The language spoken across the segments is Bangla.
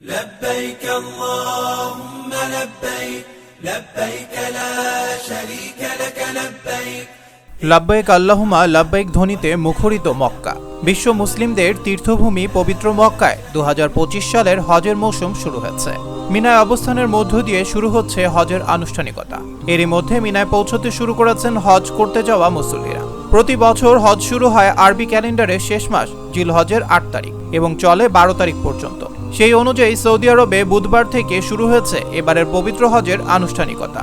لبيك اللهم لبيك لبيك لا شريك لك لبيك লাব্বাইক আল্লাহুম্মা লাব্বাইক ধ্বনিতে মুখরিত মক্কা। বিশ্ব মুসলিমদের তীর্থভূমি পবিত্র মক্কায় 2025 সালের হজের মৌসুম শুরু হয়েছে। মিনায় অবস্থানের মধ্য দিয়ে শুরু হচ্ছে হজের আনুষ্ঠানিকতা। এরই মধ্যে মিনায় পৌঁছতে শুরু করেছেন হজ করতে যাওয়া মুসল্লিরা। প্রতি বছর হজ শুরু হয় আরবি ক্যালেন্ডারের শেষ মাস জিলহজের 8 তারিখ এবং চলে 12 তারিখ পর্যন্ত। সেই অনুযায়ী সৌদি আরবে বুধবার থেকে শুরু হয়েছে এবারের পবিত্র হজের আনুষ্ঠানিকতা।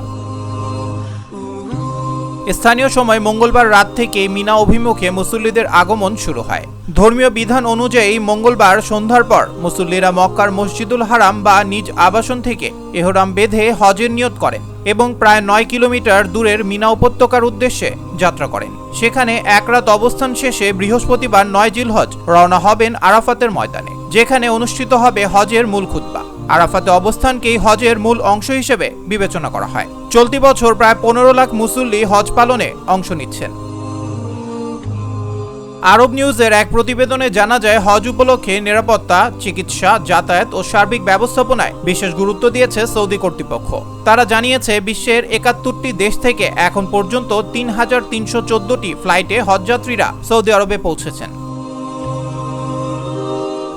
স্থানীয় সময় মঙ্গলবার রাত থেকে মিনা অভিমুখে মুসল্লিদের আগমন শুরু হয়। ধর্মীয় বিধান অনুযায়ী মঙ্গলবার সন্ধ্যার পর মুসল্লিরা মক্কার মসজিদুল হারাম বা নিজ আবাসন থেকে এহরাম বেঁধে হজের নিয়ত করেন এবং প্রায় 9 কিলোমিটার দূরের মিনা উপত্যকার উদ্দেশ্যে যাত্রা করেন। সেখানে এক রাত অবস্থান শেষে বৃহস্পতিবার 9 জিলহজ রওনা হবেন আরাফাতের ময়দানে, যেখানে অনুষ্ঠিত হবে হজের মূল খুতবা। আরাফাতে অবস্থানকেই হজের মূল অংশ হিসেবে বিবেচনা করা হয়। চলতি বছর প্রায় 15 লাখ মুসল্লি হজ পালনে অংশ নিচ্ছেন। আরব নিউজের এক প্রতিবেদনে জানা যায়, হজ উপলক্ষে নিরাপত্তা, চিকিৎসা, যাতায়াত ও সার্বিক ব্যবস্থাপনায় বিশেষ গুরুত্ব দিয়েছে সৌদি কর্তৃপক্ষ। তারা জানিয়েছে, বিশ্বের 71টি দেশ থেকে এখন পর্যন্ত 3314টি ফ্লাইটে হজযাত্রীরা সৌদি আরবে পৌঁছেছেন।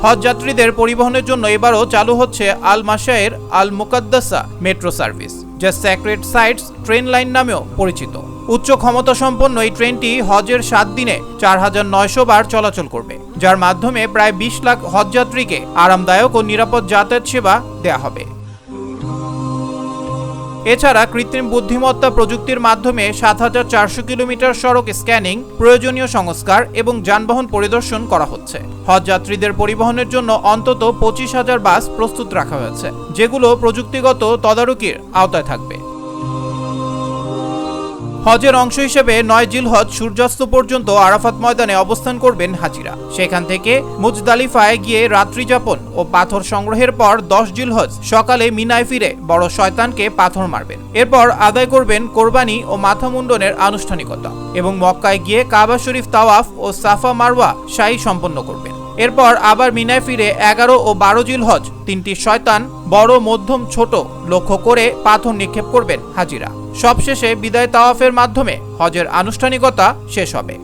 হজযাত্রীদের পরিবহনের জন্য এবারও চালু হচ্ছে আল মাশায়ের আল মুকাদ্দাসা মেট্রো সার্ভিস, যা স্যাক্রেড সাইটস ট্রেন লাইন নামেও পরিচিত। উচ্চ ক্ষমতা সম্পন্ন এই ট্রেনটি হজের 7 দিনে 4900 বার চলাচল করবে, যার মাধ্যমে প্রায় 20 লাখ হজযাত্রীকে আরামদায়ক ও নিরাপদ যাতায়াত সেবা দেয়া হবে। এছাড়া কৃত্রিম বুদ্ধিমত্তা প্রযুক্তির মাধ্যমে 7400 কিলোমিটার সড়ক স্ক্যানিং, প্রয়োজনীয় সংস্কার এবং যানবাহন পরিদর্শন করা হচ্ছে। হজযাত্রীদের পরিবহনের জন্য অন্তত 25,000 বাস প্রস্তুত রাখা হয়েছে, যেগুলো প্রযুক্তিগত তদারকির আওতায় থাকবে। হজের অংশ হিসেবে 9 জিলহজ সূর্যাস্ত পর্যন্ত আরাফাত ময়দানে অবস্থান করবেন হাজিরা। সেখান থেকে মুজদালিফায় গিয়ে রাত্রি যাপন ও পাথর সংগ্রহের পর 10 জিলহজ সকালে মিনায় ফিরে বড় শয়তানকে পাথর মারবেন। এরপর আদায় করবেন কোরবানি ও মাথা মুন্ডনের আনুষ্ঠানিকতা এবং মক্কায় গিয়ে কাবা শরীফ তাওয়াফ ও সাফা মারওয়া সাই সম্পন্ন করবেন। এরপর আবার মিনায় ফিরে 11 ও 12 জিলহজ 3টি শয়তান, বড়, মধ্যম, ছোট লক্ষ্য করে পাথর নিক্ষেপ করবেন হাজিরা। সবশেষে বিদায় তাওয়াফের মাধ্যমে হজের আনুষ্ঠানিকতা শেষ হবে।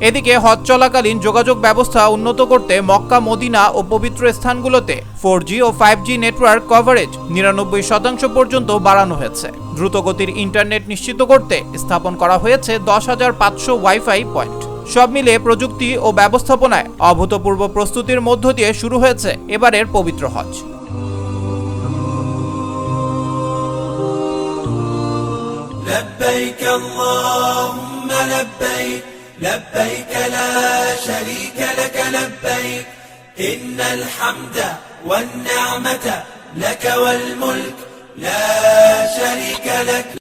এদিকে হজ চলাকালীন যোগাযোগ ব্যবস্থা উন্নত করতে মক্কা, মদিনা ও পবিত্র স্থানগুলোতে 4G ও 5G নেটওয়ার্ক কভারেজ 99% পর্যন্ত বাড়ানো হয়েছে। দ্রুতগতির ইন্টারনেট নিশ্চিত করতে স্থাপন করা হয়েছে 10,500 ওয়াইফাই পয়েন্ট। সব মিলে প্রযুক্তি ও ব্যবস্থাপনায় অভূতপূর্ব প্রস্তুতির মধ্য দিয়ে শুরু হয়েছে এবারের পবিত্র হজ। لبيك اللهم لبيك لبيك لا شريك لك لبيك إن الحمد والنعمة لك والملك لا شريك لك